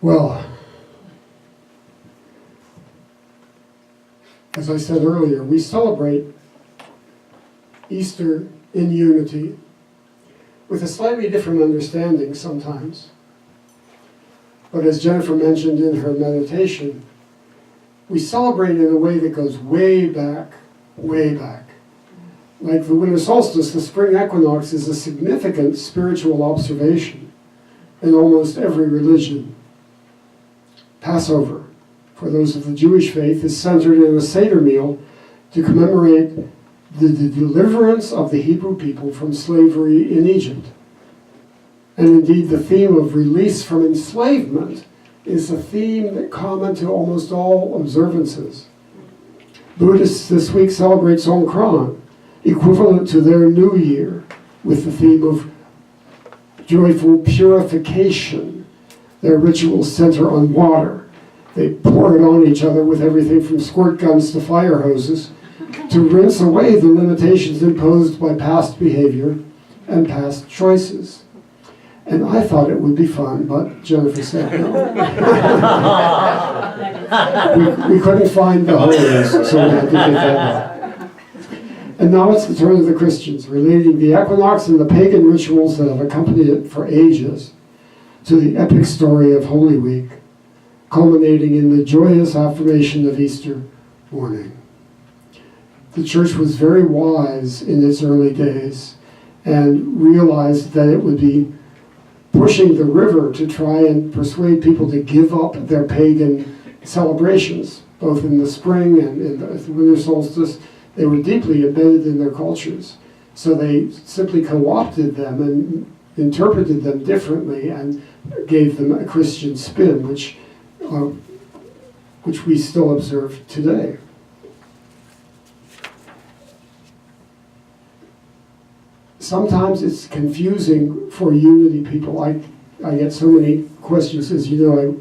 Well, as I said earlier, we celebrate Easter in unity with a slightly different understanding sometimes. But as Jennifer mentioned in her meditation, we celebrate in a way that goes way back, way back. Like the winter solstice, the spring equinox is a significant spiritual observation in almost every religion. Passover, for those of the Jewish faith, is centered in a Seder meal to commemorate the deliverance of the Hebrew people from slavery in Egypt. And indeed, the theme of release from enslavement is a theme that common to almost all observances. Buddhists this week celebrate Songkran, equivalent to their New Year, with the theme of joyful purification. Their rituals center on water. They pour it on each other with everything from squirt guns to fire hoses to rinse away the limitations imposed by past behavior and past choices. And I thought it would be fun, but Jennifer said no. we couldn't find the hose, so we had to get that out. And now it's the turn of the Christians, relating the equinox and the pagan rituals that have accompanied it for ages to the epic story of Holy Week, culminating in the joyous affirmation of Easter morning. The church was very wise in its early days and realized that it would be pushing the river to try and persuade people to give up their pagan celebrations, both in the spring and in the winter solstice. They were deeply embedded in their cultures. So they simply co-opted them and interpreted them differently and gave them a Christian spin, which we still observe today. Sometimes it's confusing for Unity people. I get so many questions. As you know, I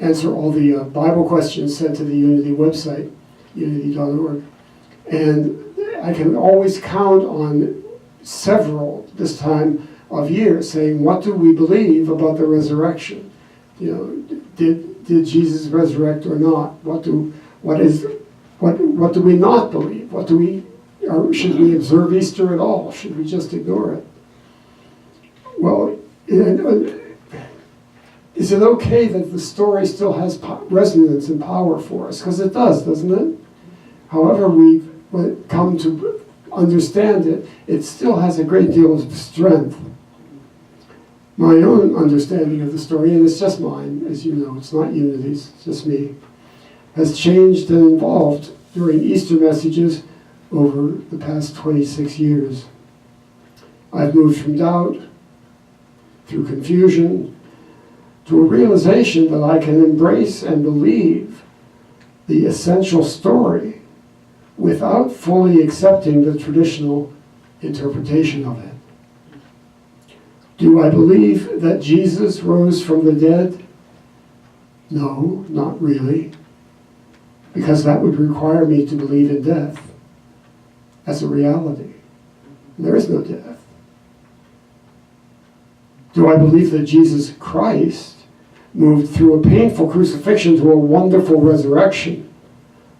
answer all the Bible questions sent to the Unity website, unity.org. And I can always count on several this time of year saying, what do we believe about the resurrection? You know, did Jesus resurrect or not? What do we not believe? Or should we observe Easter at all? Should we just ignore it? Well, is it okay that the story still has resonance and power for us? Because it does, doesn't it? However we've come to understand it, it still has a great deal of strength. My own understanding of the story, and it's just mine, as you know, it's not Unity's, it's just me, has changed and evolved during Easter messages over the past 26 years. I've moved from doubt, through confusion, to a realization that I can embrace and believe the essential story without fully accepting the traditional interpretation of it. Do I believe that Jesus rose from the dead? No, not really, because that would require me to believe in death as a reality. There is no death. Do I believe that Jesus Christ moved through a painful crucifixion to a wonderful resurrection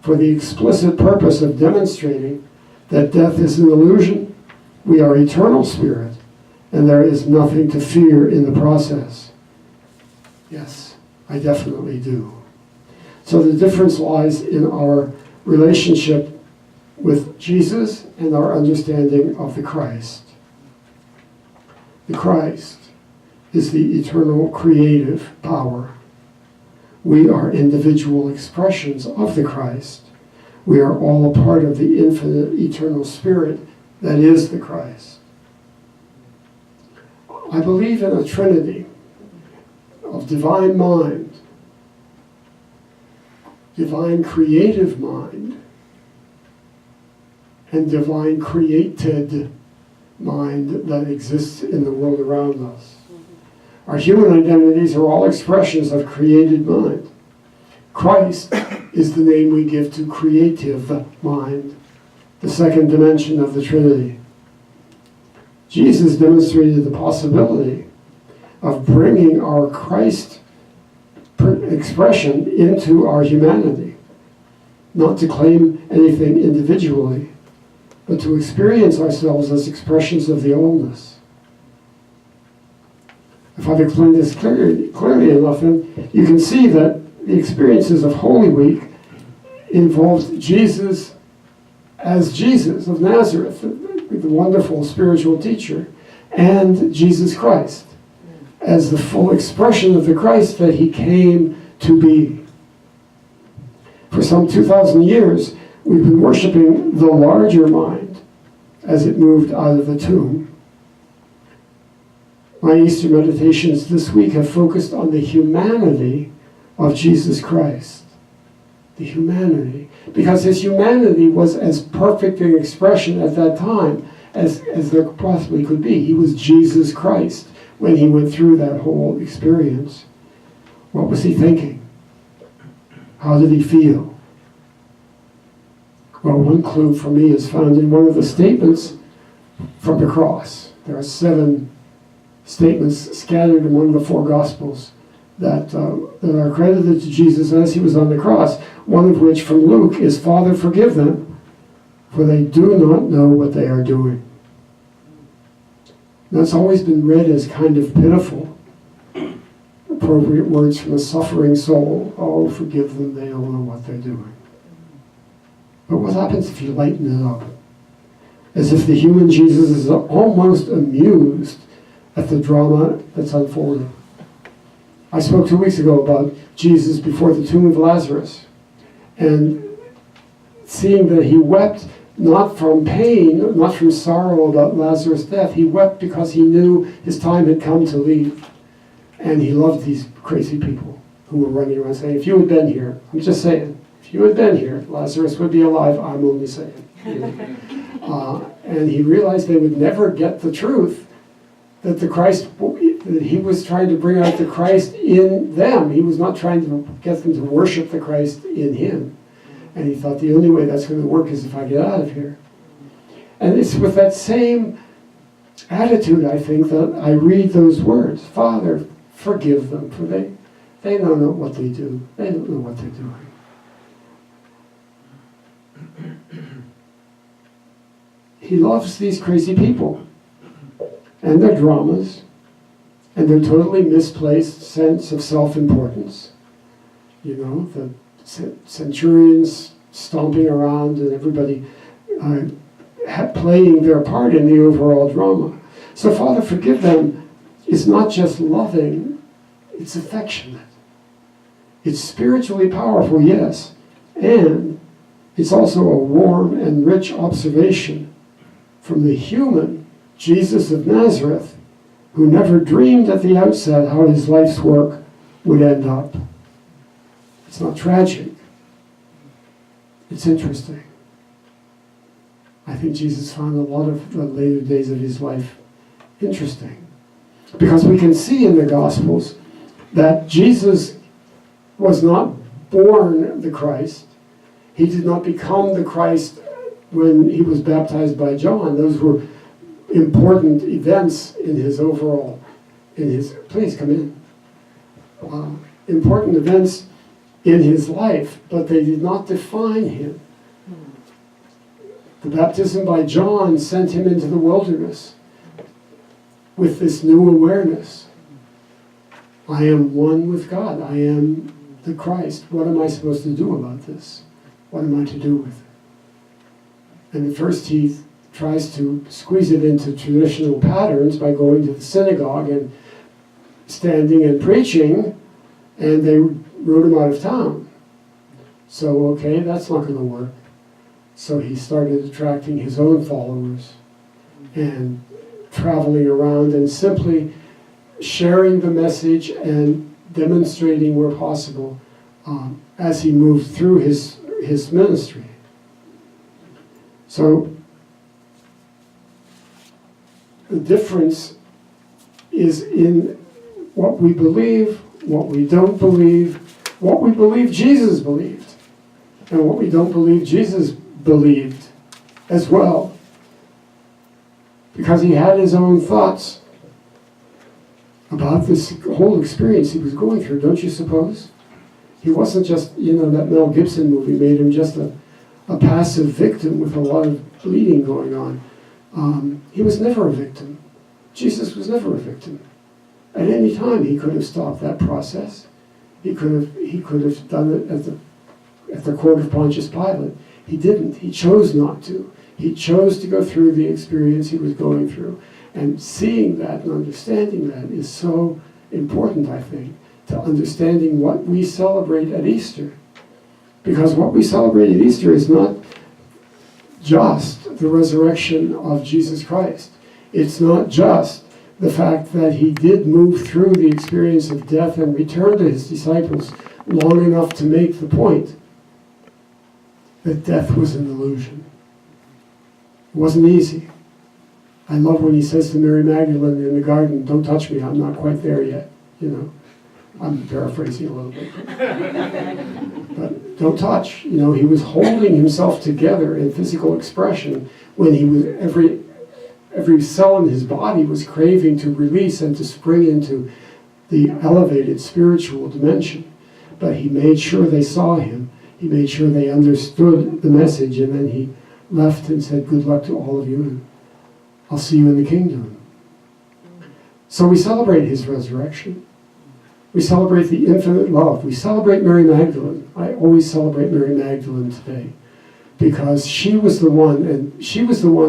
for the explicit purpose of demonstrating that death is an illusion, we are eternal spirit, and there is nothing to fear in the process? Yes, I definitely do. So the difference lies in our relationship with Jesus and our understanding of the Christ. The Christ is the eternal creative power. We are individual expressions of the Christ. We are all a part of the infinite eternal spirit that is the Christ. I believe in a trinity of divine mind, divine creative mind, and divine created mind that exists in the world around us. Our human identities are all expressions of created mind. Christ is the name we give to creative mind, the second dimension of the Trinity. Jesus demonstrated the possibility of bringing our Christ expression into our humanity. Not to claim anything individually, but to experience ourselves as expressions of the allness. If I've explained this clearly enough, then you can see that the experiences of Holy Week involved Jesus as Jesus of Nazareth, the wonderful spiritual teacher, and Jesus Christ as the full expression of the Christ that he came to be. For some 2,000 years, we've been worshiping the larger mind as it moved out of the tomb. My Easter meditations this week have focused on the humanity of Jesus Christ. The humanity. Because his humanity was as perfect an expression at that time as there possibly could be. He was Jesus Christ when he went through that whole experience. What was he thinking? How did he feel? Well, one clue for me is found in one of the statements from the cross. There are 7 statements scattered among the 4 Gospels that are credited to Jesus as he was on the cross, one of which from Luke is, "Father, forgive them, for they do not know what they are doing." That's always been read as kind of pitiful. Appropriate words from a suffering soul. Oh, forgive them, they don't know what they're doing. But what happens if you lighten it up? As if the human Jesus is almost amused at the drama that's unfolding. I spoke 2 weeks ago about Jesus before the tomb of Lazarus, and seeing that he wept not from pain, not from sorrow about Lazarus' death. He wept because he knew his time had come to leave. And he loved these crazy people who were running around saying, if you had been here, I'm just saying, if you had been here, Lazarus would be alive, I'm only saying. And he realized they would never get the truth that the Christ, that he was trying to bring out the Christ in them. He was not trying to get them to worship the Christ in him. And he thought the only way that's going to work is if I get out of here. And it's with that same attitude, I think, that I read those words. Father, forgive them, for they don't know what they do. They don't know what they're doing. He loves these crazy people and their dramas and their totally misplaced sense of self-importance. You know, the centurions stomping around and everybody playing their part in the overall drama. So Father, forgive them is not just loving, it's affectionate. It's spiritually powerful, yes, and it's also a warm and rich observation from the human Jesus of Nazareth, who never dreamed at the outset how his life's work would end up. It's not tragic. It's interesting. I think Jesus found a lot of the later days of his life interesting. Because we can see in the Gospels that Jesus was not born the Christ. He did not become the Christ when he was baptized by John. Those were important events in his overall, please come in. Important events in his life, but they did not define him. The baptism by John sent him into the wilderness with this new awareness. I am one with God. I am the Christ. What am I supposed to do about this? What am I to do with it? And at first he tries to squeeze it into traditional patterns by going to the synagogue and standing and preaching, and they wrote him out of town. So, okay, that's not going to work. So he started attracting his own followers and traveling around and simply sharing the message and demonstrating where possible as he moved through his ministry. So the difference is in what we believe, what we don't believe, what we believe Jesus believed, and what we don't believe Jesus believed as well. Because he had his own thoughts about this whole experience he was going through, don't you suppose? He wasn't just, that Mel Gibson movie made him just a passive victim with a lot of bleeding going on. He was never a victim. Jesus was never a victim. At any time, he could have stopped that process. He could have done it at the court of Pontius Pilate. He didn't. He chose not to. He chose to go through the experience he was going through. And seeing that and understanding that is so important, I think, to understanding what we celebrate at Easter. Because what we celebrate at Easter is not just the resurrection of Jesus Christ. It's not just the fact that he did move through the experience of death and return to his disciples long enough to make the point that death was an illusion. It wasn't easy. I love when he says to Mary Magdalene in the garden, "Don't touch me, I'm not quite there yet." I'm paraphrasing a little bit. But don't touch. He was holding himself together in physical expression when he was every cell in his body was craving to release and to spring into the elevated spiritual dimension. But he made sure they saw him. He made sure they understood the message, and then he left and said, "Good luck to all of you, and I'll see you in the kingdom." So we celebrate his resurrection. We celebrate the infinite love. We celebrate Mary Magdalene. I always celebrate Mary Magdalene today because she was the one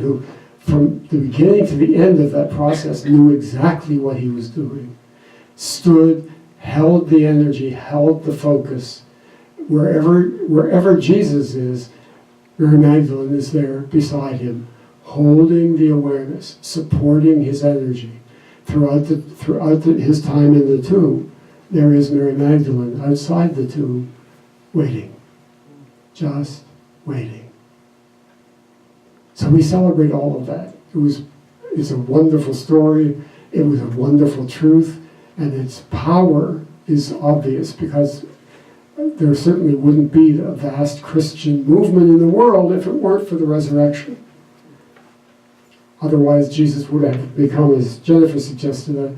who, from the beginning to the end of that process, knew exactly what he was doing. Stood, held the energy, held the focus. Wherever Jesus is, Mary Magdalene is there beside him, holding the awareness, supporting his energy. Throughout his time in the tomb, there is Mary Magdalene outside the tomb, waiting, just waiting. So we celebrate all of that. It's a wonderful story. It was a wonderful truth, and its power is obvious because there certainly wouldn't be a vast Christian movement in the world if it weren't for the resurrection. Otherwise, Jesus would have become, as Jennifer suggested, a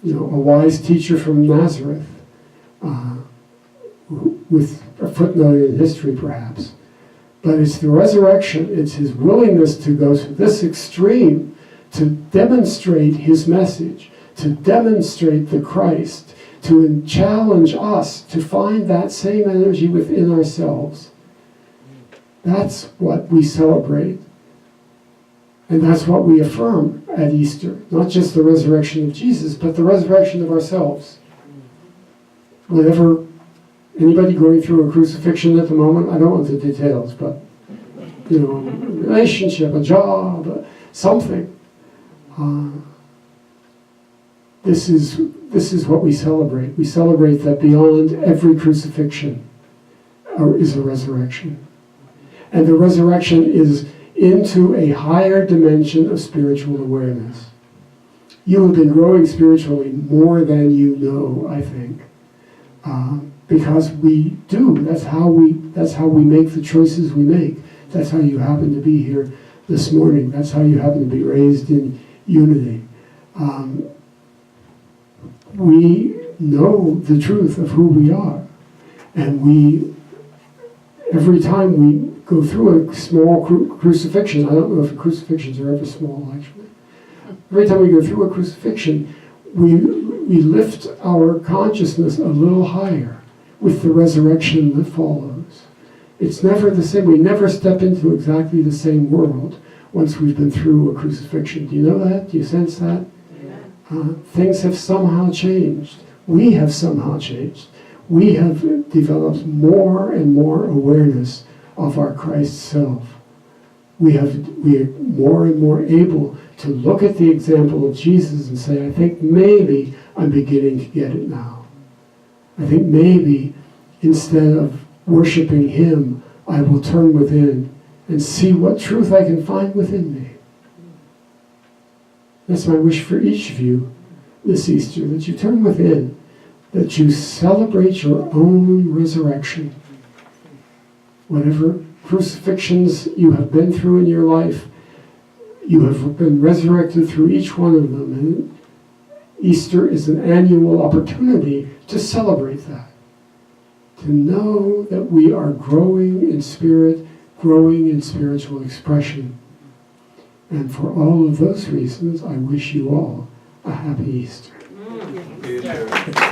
wise teacher from Nazareth, with a footnote in history, perhaps. But it's the resurrection, it's his willingness to go to this extreme, to demonstrate his message, to demonstrate the Christ, to challenge us to find that same energy within ourselves. That's what we celebrate. And that's what we affirm at Easter. Not just the resurrection of Jesus, but the resurrection of ourselves. Whenever anybody going through a crucifixion at the moment, I don't want the details, but relationship, a job, something. This is what we celebrate. We celebrate that beyond every crucifixion is a resurrection. And the resurrection is into a higher dimension of spiritual awareness. You have been growing spiritually more than you know, I think. Because we do. That's how we make the choices we make. That's how you happen to be here this morning. That's how you happen to be raised in unity. We know the truth of who we are. And every time we go through a small crucifixion, I don't know if crucifixions are ever small, actually. Every time we go through a crucifixion, we lift our consciousness a little higher with the resurrection that follows. It's never the same. We never step into exactly the same world once we've been through a crucifixion. Do you know that? Do you sense that? Things have somehow changed. We have somehow changed. We have developed more and more awareness of our Christ self. We are more and more able to look at the example of Jesus and say, I think maybe I'm beginning to get it now. I think maybe instead of worshiping him, I will turn within and see what truth I can find within me. That's my wish for each of you this Easter, that you turn within, that you celebrate your own resurrection. Whatever crucifixions you have been through in your life, you have been resurrected through each one of them. And Easter is an annual opportunity to celebrate that. to know that we are growing in spirit, growing in spiritual expression. And for all of those reasons, I wish you all a happy Easter. Easter.